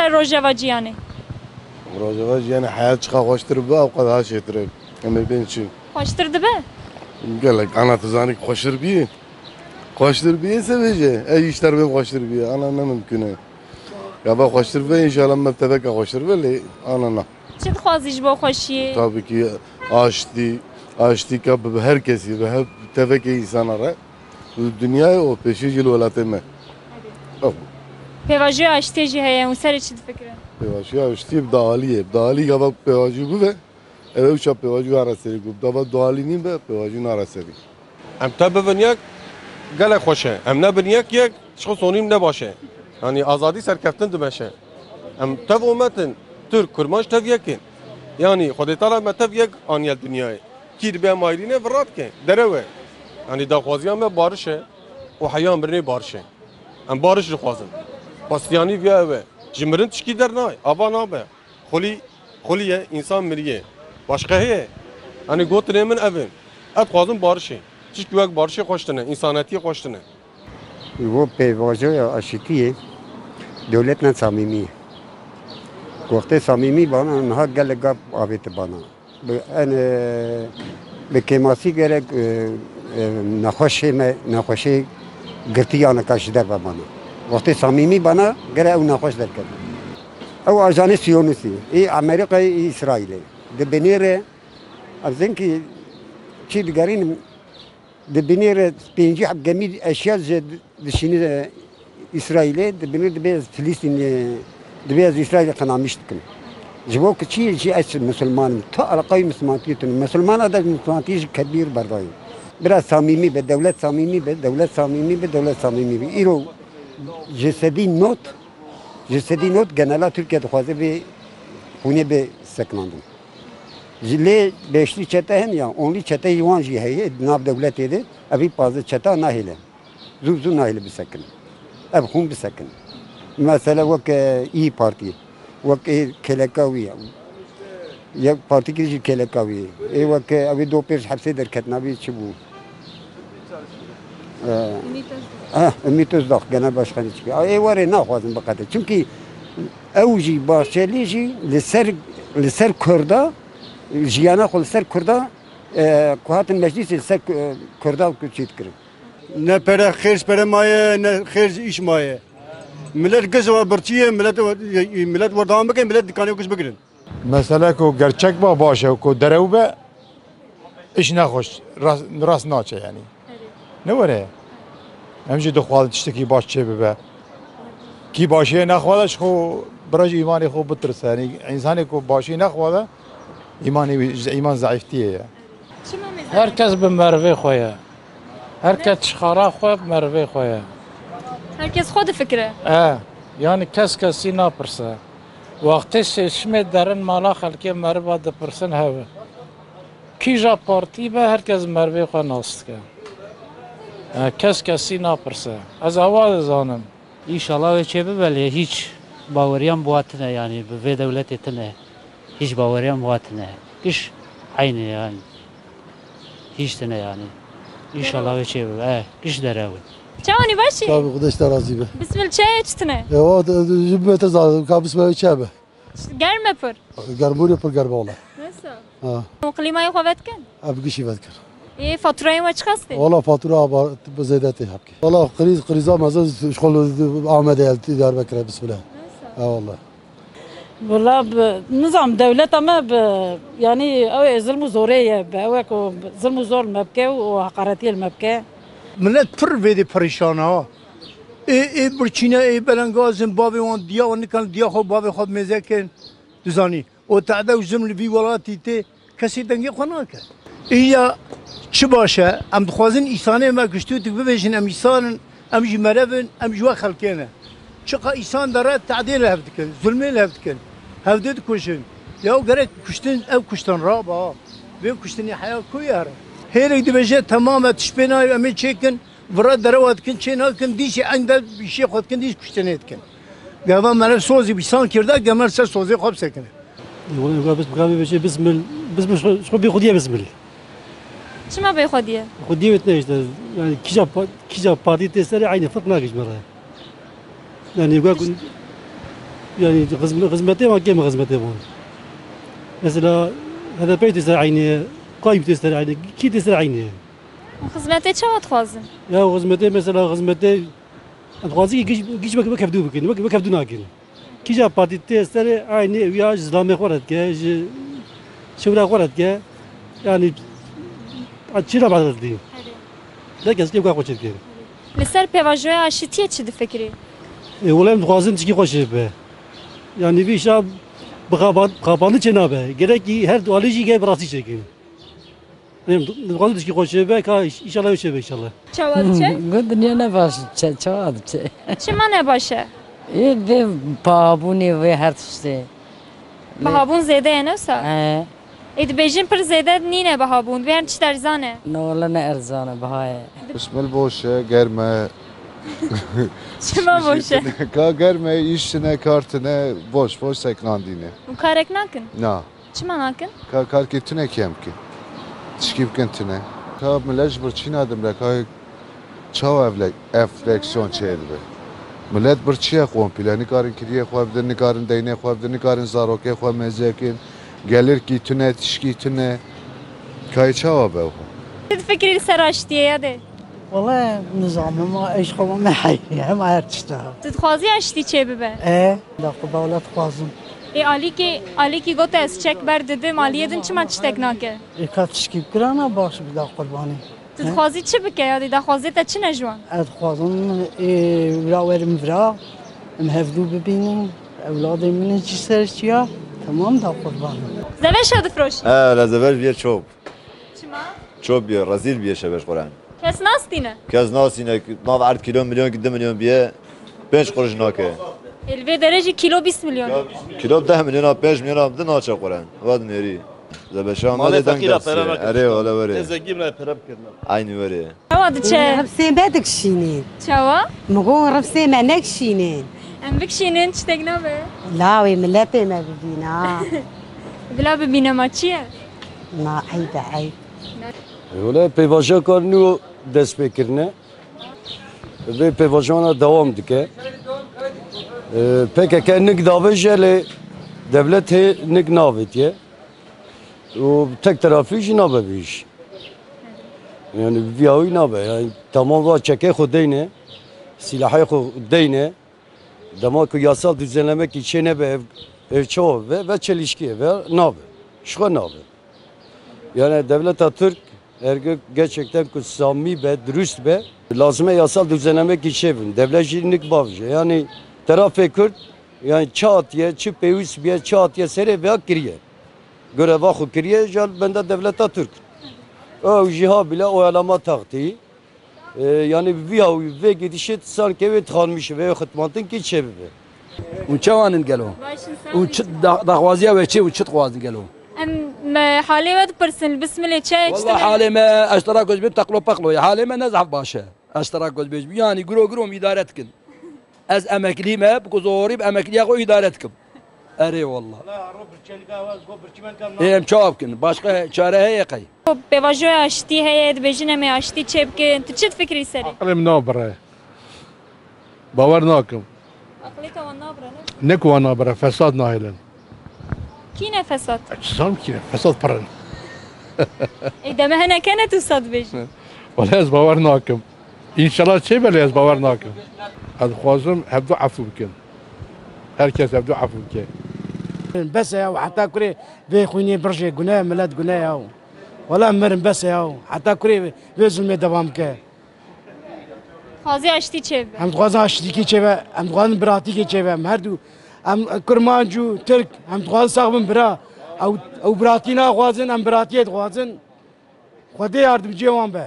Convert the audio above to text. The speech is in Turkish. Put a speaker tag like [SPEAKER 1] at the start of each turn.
[SPEAKER 1] سر روجا جیانی
[SPEAKER 2] روجا جیانی حیات چقدر خوشتر به او قدر شیتره اما بین چی
[SPEAKER 1] خوشتر دبه
[SPEAKER 2] قالك انا تزانك خوشتر بيه خوشتر بيه سبيجه اي اشتر بيه خوشتر بيه انا ممكنه يا با خوشتر بيه ان شاء الله ما تبقى خوشتر بيه انا نه
[SPEAKER 1] چه خوازیش با خوشیه
[SPEAKER 2] tabii ki açtı به هر کسی به هر تفکر insanlara dünyaya o peşicil velateme.
[SPEAKER 1] پیواژی آشتی جی هیا و سر چی فکره
[SPEAKER 2] پیواژی açtı dağali gaba پیواژی bu ve eve uçak پیواژی araseri gub dava dağali nim be پیواژی araseri.
[SPEAKER 3] ام تبون یک گله خوشه ام نبن یک شخص اونیم نباشه یعنی آزادی سرکفتن دمشه ام تب اومتن ترک کرمانش تب یکین یعنی خودی تعالی متب یک آنیل دنیای کیر به مایرینه ورات که دروه یعنی داخوازیان به بارشه و حیان برنی بارشه ام بارش رو خوازم پاستیانی بیا اوه جمرن تشکی در نای آبا نابه خلیه انسان مریه başka هیه یعنی گوت نیمن اوه ات خوازم بارشه چیش که بارشه خوشتنه انسانیتی خوشتنه
[SPEAKER 4] و پیواژه آشتیه دولتنا صمیمی وقتی صمیمی بانه نه گله گاب آبیت بانه به کماسی گره نخوشی گرتیانه کاشیده بانه وقتی صمیمی بانه گره او نخوش در کرد او آژانس سیونیستی ای امریکا ای اسرائیل دبنیره از اینکه چی دیگرین دبنیره پنجی حب جميل اشياء دشيني اسرائيلي دبنير دبيز فلسطين دبيز اسرائيل قنامشتكم جبوك شي اس مسلمان تو القاي مسلمان هذا مسلمانتيج كبير برداي biraz samimi be devlet samimi be devlet samimi be iro جسدی نوت genel Türkiye'de fazla bir hune be seklandım Zile beşli çete hem ya, only çete yuvan ji heye, nav devlet edi, evi pazı çete nahile. Zuzun nahile bisekin. Ev khun bisekin. Mesela vak İyi Parti, vak kelekawi. Ya parti ki kelekawi. Vak evi do peş hapse derketna bir çibu. Ümit Özdağ genel başkanı çıkıyor. Var ne yapalım bakate. Çünkü evci başçeliği liser Kürda جیانا خود سر کردا کوهات مجلس سر کردا کوچیت کرد.
[SPEAKER 5] نه پر خیرش پر مایه نه خیرش ایش مایه. ملت گزوا برچیه ملت وردام بکن ملت دکانه کش بگیرن.
[SPEAKER 6] مثلا کو gerçek باشه کو درو به ایش نخوش راست ناچه یعنی. نه وره. همچنین دو خواهد تشتکی باش چه ببه. کی باشه نخواهدش خو برای ایمانی خو بترسه یعنی انسانی کو باشه نخواهد ایمان ضعیفتیه.
[SPEAKER 7] herkes bir merve koya. Herkes çıkara koya merve koya.
[SPEAKER 1] Herkes خود fikre.
[SPEAKER 7] Yani kesi ne yapırsa. Vakti seçme derin mala halke merve de pırsın heve. Kija parti be herkes merve koya nastke. Kesi ne yapırsa. Az hava zanım.
[SPEAKER 8] İnşallah ve çebe böyle hiç باوريان بواتنا يعني بفي دولتنا هيش باوريان بواتنا كش عيني يعني هيش تنا يعني إن شاء الله وشيء كش دراوي
[SPEAKER 1] چاونی باشی؟
[SPEAKER 2] Tabii خودش ترازی به.
[SPEAKER 1] بسم الله چه چتنه؟
[SPEAKER 2] Ya jibbe tezad kabus be çabe.
[SPEAKER 1] گرمه پر.
[SPEAKER 2] Garburi پر garbola.
[SPEAKER 1] Nasıl? Ha. Klimayı kovet kan?
[SPEAKER 2] Abi kişi vedker.
[SPEAKER 1] faturayı mı çıkastı?
[SPEAKER 2] Valla fatura abar bezedeti habki. Valla kriza mazaz şkol Ahmet elti dar bekre bismillah. Ha valla.
[SPEAKER 9] والله نظام دولة ما يعني أو ظلم زورية أو ظلم زور مبكى وحقارتي المبكى
[SPEAKER 5] ملت پر ویدی پریشان ها ای برچینه ای بلنگازم بابی وان دیا و نکن دیا خود بابی خود میزه کن دزانی و تعده و زمل بی ولاتی تی کسی دنگی خوانا کن ایا چه باشه ام دخوازن ایسانه ما کشتو تک ببیشن ام ایسان ام جمربن ام جوا خلکینه چقا ایسان داره تعدیل هفت کن ظلمی هفت کن هفته کشن یا گره کشتن او کشتن رابا و کشتنی حیات کویاره هیچ دیگه تمام تشبینای امی چکن ورا دروات کن چه نکن دیشی عند بیشی خود کن دیش کشتنیت کن. گاوا من سوزی بیسان کرده گمر سر سوزی خوب سکنه.
[SPEAKER 10] والله بس بقابل بشي بسم شو بيخديه بسمل.
[SPEAKER 1] شو ما بيخديه؟
[SPEAKER 10] خديه بتناقش يعني كيجا بارتي تسري عيني فط ناقش مرة. يعني يقول yani hizmete var ki mi hizmete var. Mesela HDP tesir aynı, Kayıp tesir aynı, ki tesir aynı.
[SPEAKER 1] Hizmete çavat xwazin.
[SPEAKER 10] Ya hizmete mesela hizmete Gazi giç bakabdu bugün, bakabdu nakin. Kija parti tesir aynı ya İslam'ı kurat ki, şura kurat ki, yani açıra bağlı değil. Lakin eski bir koçet ki.
[SPEAKER 1] Li pevajoya aşitiye çi difikirî?
[SPEAKER 10] Olayım duazım tiki koşuyor be. Yani bir şey kapandı cenabı. Gerek ki her dualıcı gel burası çekin. Duazım tiki koşuyor be ka inşallah öyle inşallah.
[SPEAKER 1] Çavat çe?
[SPEAKER 11] Bu dünya ne baş çavat çe.
[SPEAKER 1] Çima ne başa?
[SPEAKER 11] Ve babuni ve her şey.
[SPEAKER 1] Bahabun zede ye newsa? Dibêjin pir zêde nîne bihabûn vê çi derzane.
[SPEAKER 11] Nola ne erzana bahaya.
[SPEAKER 12] İsmail boşe germe.
[SPEAKER 1] Çima boş e?
[SPEAKER 12] Ka germe işine kartine boş seknandine.
[SPEAKER 1] û karek nakin?
[SPEAKER 12] Na.
[SPEAKER 1] Çima nakin?
[SPEAKER 12] Ka karki tune kemki. Tişkip kentine. Ka millet burçina demre ka çav enfleksiyon çelbe. Millet burçiye komple nikarin kiriye xwabdir nikarin deyne xwabdir nikarin zaroke xwe mezekin. Gelir ki tüne tişki tüne. Ka çava be.
[SPEAKER 1] Difikirî li ser aşitiye ya de?
[SPEAKER 13] والله نظام ما ايش قوم ما حي ما ارتشتا
[SPEAKER 1] Dixwazî aşitî çê bibe?
[SPEAKER 13] لا قبولات قازم
[SPEAKER 1] Alîkî got ez çek ber didim aliyê din çima tiştek nake?
[SPEAKER 13] ايكا تشكي كرانا باش بدا قرباني
[SPEAKER 1] Dixwazî çi bike ya de daxwazê te çi ne ji wan?
[SPEAKER 13] اد قازم ولا ورم فرا مهفدو ببينين اولادي من جسرتيا تمام دا قرباني
[SPEAKER 1] Zeveşa difroşî?
[SPEAKER 14] لازم بیر چوب
[SPEAKER 1] Çima?
[SPEAKER 14] چوب بیر رزیل بیر شبش قرآن
[SPEAKER 1] Kes nastîne?
[SPEAKER 14] کس ناسینه ناو 10 کیلو میلیون که 2 میلیون بیه 5 قرش ناکه
[SPEAKER 1] Elvê derece kilo 20 milyon.
[SPEAKER 14] کیلو 10 میلیون 5 میلیون ده ناچه قرآن واد نری زبشان
[SPEAKER 15] مال
[SPEAKER 14] مال دنگ
[SPEAKER 15] فقیر
[SPEAKER 14] دست اره ولا وره
[SPEAKER 15] تزگیم نه پرب کردن
[SPEAKER 14] aynı وره
[SPEAKER 1] Çawa diçe?
[SPEAKER 16] رفسين بدك شينين
[SPEAKER 1] Çawa?
[SPEAKER 16] مقول رفسين ما نك شينين
[SPEAKER 1] Em bikşînin tiştek nabe?
[SPEAKER 16] لا وي ملتي ما بدينا
[SPEAKER 1] Bila bibîne ma çi ye?
[SPEAKER 16] ما عيب عيب
[SPEAKER 17] Öyle pevaja karnı dest pekirne ve pevajana devam dike. PKK nik davejele devlet he nik navetiye. O tek tarafı iş nabeviş. Yani viyavi nabe yani tamam da çeke xudeyne silahı xudeyne demek ki yasal düzenlemek için ne be ev çoğu ve çelişki ve nabe. Şu nabe. Yani devlet Türk gerçekten kutsami ve dürüst ve lazım yasal düzenlemek için devletçilik bağlıca yani tarafı Kürt yani çatiye çipeüs bir çatiye sere ve kiriye göre vakı kiriye jal bende devlet Türk o jiha bile o alama taktı yani ve gidişi sanki evet kalmış ve hıtmatın ki çebi
[SPEAKER 18] وچوانن گلو و دغوازیا و چی و چت خوازن گلو
[SPEAKER 1] Em halê ve dipirsin bismillah çe
[SPEAKER 18] والله حالي ما اشتراك وجبي تقلو بقلو حالي ما نزعف باشا اشتراك وجبي يعني قرو قرو ادارتكن از امكلي ما بكزوري بامكلي اكو ادارتكم اري والله ايم çavkın başka çare heye kay
[SPEAKER 1] pevajoya aşitî heye dibêjine me aşitî çê bikin tu çi difikirî serê?
[SPEAKER 19] Aklım nabere. Bawer nakim.
[SPEAKER 1] Aklê te wan nabire ne?
[SPEAKER 19] Ne ku nabere fesad nahilin.
[SPEAKER 1] Kî ne fesat?
[SPEAKER 19] Sam ki fesad paran.
[SPEAKER 1] Deme heneke ne tu sad dibêjî?
[SPEAKER 19] Wala ez bawer nakim. İnşallah çê belê ez bawer nakim. Ez xwazim hevdû afû bikin. Herkes hevdû afû bike.
[SPEAKER 20] بس يا وحتى كوري في خويني برشي قناه ملات قناه يا ولا مرن بس يا حتى كوري في زلمي دوام كه
[SPEAKER 1] Xwazê aşitî çê bibe?
[SPEAKER 20] هم تغازا شتيكي چيبه هم تغازا براتي كي چيبه هم هردو هم كرمانجو ترك هم تغازا صاحبن برا او براتينا غوازن هم براتيت غوازن خدي ياردم جيوان به